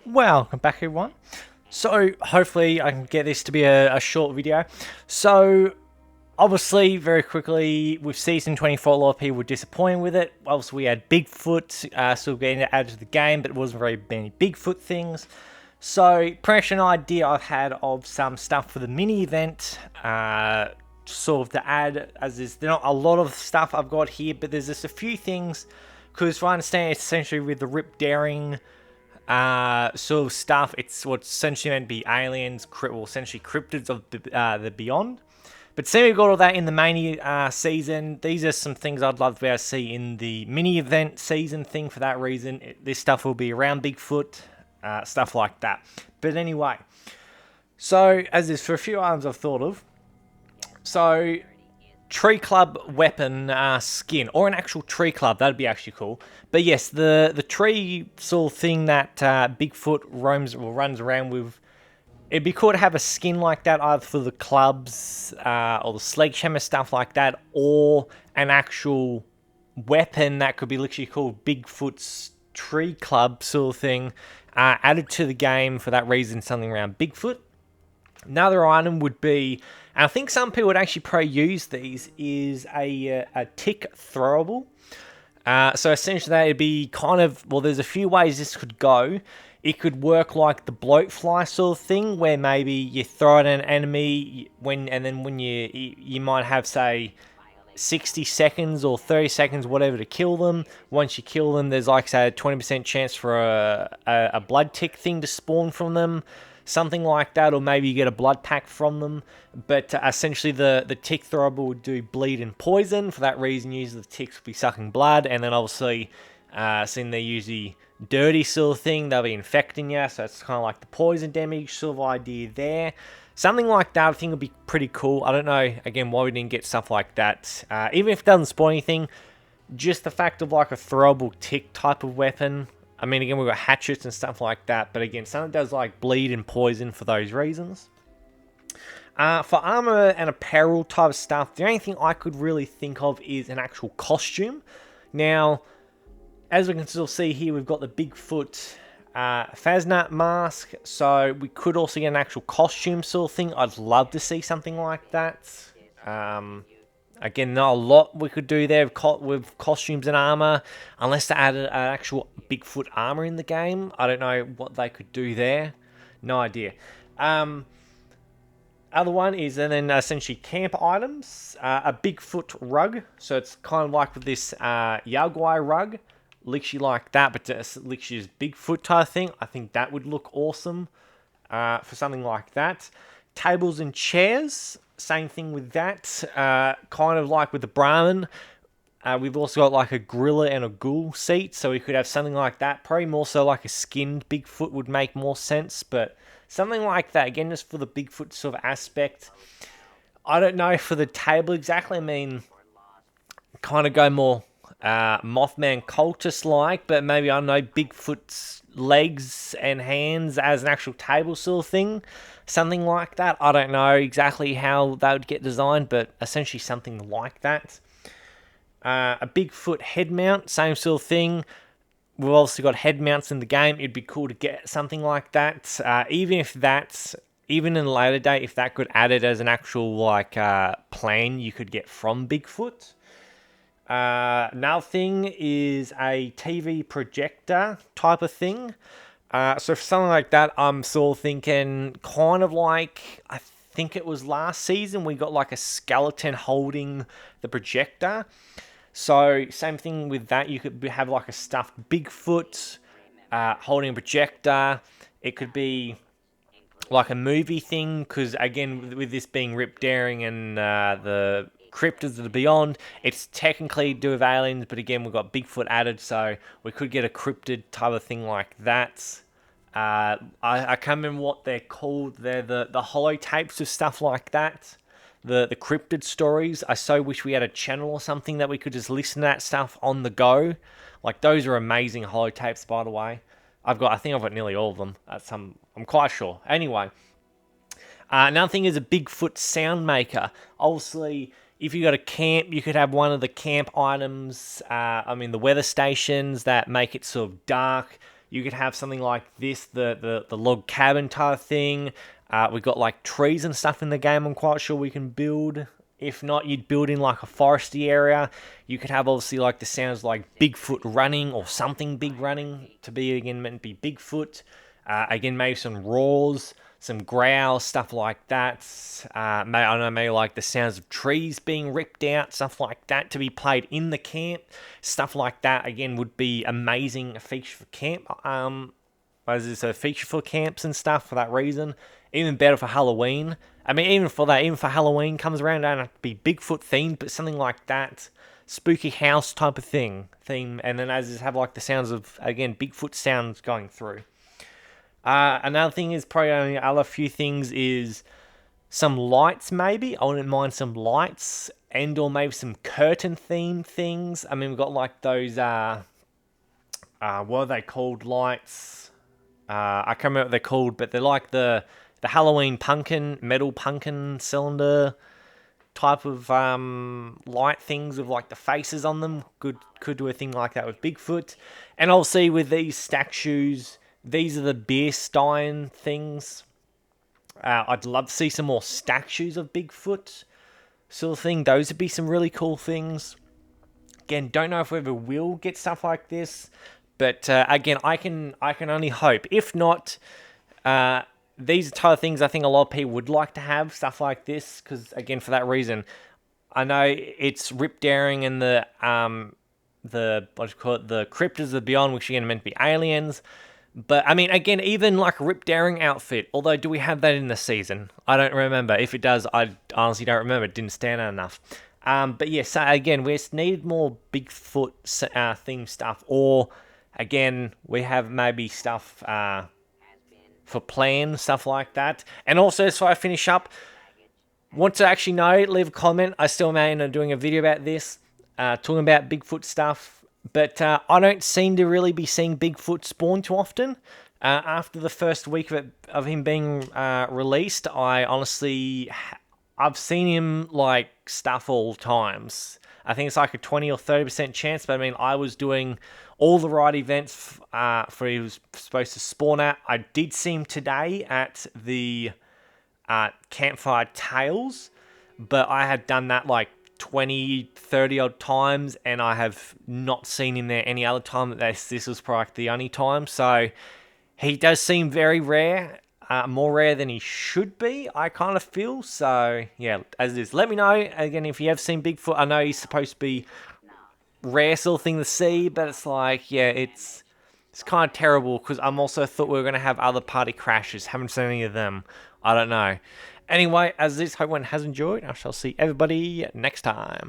Welcome back, everyone. So hopefully I can get this to be a short video. So obviously, very quickly, with Season 24, a lot of people were disappointed with it. Obviously, we had Bigfoot still getting added to the game, but it wasn't very many Bigfoot things. So pretty much an idea I've had of some stuff for the mini event, sort of to add, as there's not a lot of stuff I've got here, but there's just a few things, because I understand it's essentially with the Rip Daring sort of stuff. It's what's essentially meant to be aliens, essentially cryptids of the beyond. But seeing we've got all that in the main season, these are some things I'd love to be able to see in the mini event season thing. For that reason, this stuff will be around Bigfoot, stuff like that. But anyway, so as is for a few items I've thought of. So tree club weapon skin, or an actual tree club, that'd be actually cool. But yes, the tree sort of thing that Bigfoot runs around with, it'd be cool to have a skin like that, either for the clubs or the sledgehammer, stuff like that, or an actual weapon that could be literally called Bigfoot's tree club sort of thing, added to the game for that reason, something around Bigfoot. Another item would be, and I think some people would actually probably use these, is a tick throwable. So essentially that would be kind of, well, there's a few ways this could go. It could work like the bloatfly sort of thing, where maybe you throw it at an enemy, and then when you might have, say, 60 seconds or 30 seconds, whatever, to kill them. Once you kill them, there's like, say, a 20% chance for a blood tick thing to spawn from them. Something like that, or maybe you get a blood pack from them. But essentially the tick throwable would do bleed and poison. For that reason, usually the ticks will be sucking blood, and then obviously, seeing they're usually dirty sort of thing, they'll be infecting you, so it's kind of like the poison damage sort of idea there. Something like that I think would be pretty cool. I don't know, again, why we didn't get stuff like that. Even if it doesn't spawn anything, just the fact of like a throwable tick type of weapon. I mean, again, we've got hatchets and stuff like that, but again, something that does like bleed and poison for those reasons. For armor and apparel type of stuff, the only thing I could really think of is an actual costume. Now, as we can still see here, we've got the Bigfoot Phasnat mask, so we could also get an actual costume sort of thing. I'd love to see something like that. Again, not a lot we could do there with costumes and armor, unless they added an actual Bigfoot armor in the game. I don't know what they could do there. No idea. Other one is, and then essentially camp items. A Bigfoot rug. So it's kind of like with this Jaguar rug. Literally like that, but just literally just Bigfoot type thing. I think that would look awesome for something like that. Tables and chairs. Same thing with that, kind of like with the Brahmin. We've also got like a gorilla and a ghoul seat, so we could have something like that. Probably more so like a skinned Bigfoot would make more sense, but something like that, again, just for the Bigfoot sort of aspect. I don't know for the table exactly. I mean, kind of go more Mothman cultist-like, but maybe, I don't know, Bigfoot's legs and hands as an actual table sort of thing. Something like that. I don't know exactly how that would get designed, but essentially something like that. A Bigfoot head mount, same sort of thing. We've also got head mounts in the game. It'd be cool to get something like that. Even in a later date, if that could add it as an actual like plane you could get from Bigfoot. Another thing is a TV projector type of thing. So for something like that, I'm sort of thinking kind of like, I think it was last season, we got like a skeleton holding the projector. So same thing with that, you could have like a stuffed Bigfoot holding a projector. It could be like a movie thing, because again, with this being Rip Daring and the cryptids of the beyond, it's technically do with aliens, but again, we've got Bigfoot added, so we could get a cryptid type of thing like that. I can't remember what they're called. They're the holotapes of stuff like that. The cryptid stories. I so wish we had a channel or something that we could just listen to that stuff on the go. Like, those are amazing holotapes, by the way. I think I've got nearly all of them. I'm quite sure. Anyway, another thing is a Bigfoot sound maker. Obviously, if you got a camp, you could have one of the camp items. The weather stations that make it sort of dark. You could have something like this, the log cabin type thing. We've got like trees and stuff in the game I'm quite sure we can build. If not, you'd build in like a foresty area. You could have obviously like the sounds like Bigfoot running or something big running to be, again, meant to be Bigfoot. Again, maybe some roars, some growls, stuff like that. I don't know, maybe like the sounds of trees being ripped out, stuff like that to be played in the camp. Stuff like that, again, would be amazing feature for camp. As it's a feature for camps and stuff for that reason. Even better for Halloween. I mean, even for Halloween comes around, don't have to be Bigfoot themed, but something like that. Spooky house type of theme. And then as have like the sounds of, again, Bigfoot sounds going through. Another thing is probably only other few things is some lights maybe. I wouldn't mind some lights and or maybe some curtain theme things. I mean, we've got like those, what are they called, lights? I can't remember what they're called, but they're like the Halloween metal pumpkin cylinder type of light things with like the faces on them. Could do a thing like that with Bigfoot. And obviously with these stack shoes, these are the beer stein things. I'd love to see some more stack shoes of Bigfoot sort of thing. Those would be some really cool things. Again, don't know if we ever will get stuff like this. But again, I can only hope. If not, these are type of things I think a lot of people would like to have, stuff like this, because again, for that reason, I know it's Rip Daring and the what do you call it, the Cryptids of the Beyond, which again are meant to be aliens. But I mean, again, even like a Rip Daring outfit. Although, do we have that in the season? I don't remember. If it does, I honestly don't remember. It didn't stand out enough. But yes, so again, we just need more Bigfoot themed stuff, or again, we have maybe stuff for plans, stuff like that. And also, so I finish up, want to actually know, leave a comment. I still may on doing a video about this, talking about Bigfoot stuff. But I don't seem to really be seeing Bigfoot spawn too often. After the first week of him being released, I've seen him like stuff all times. I think it's like a 20 or 30% chance, but I mean, I was doing all the right events for he was supposed to spawn at. I did see him today at the Campfire Tales, but I had done that like 20, 30 odd times, and I have not seen him there any other time. This was probably the only time, so he does seem very rare. More rare than he should be, I kind of feel. So, yeah, as it is. Let me know, again, if you have seen Bigfoot. I know he's supposed to be rare sort of thing to see, but it's like, yeah, it's kind of terrible, because I'm also thought we were going to have other party crashes. Haven't seen any of them. I don't know. Anyway, as this, hope one has enjoyed. I shall see everybody next time.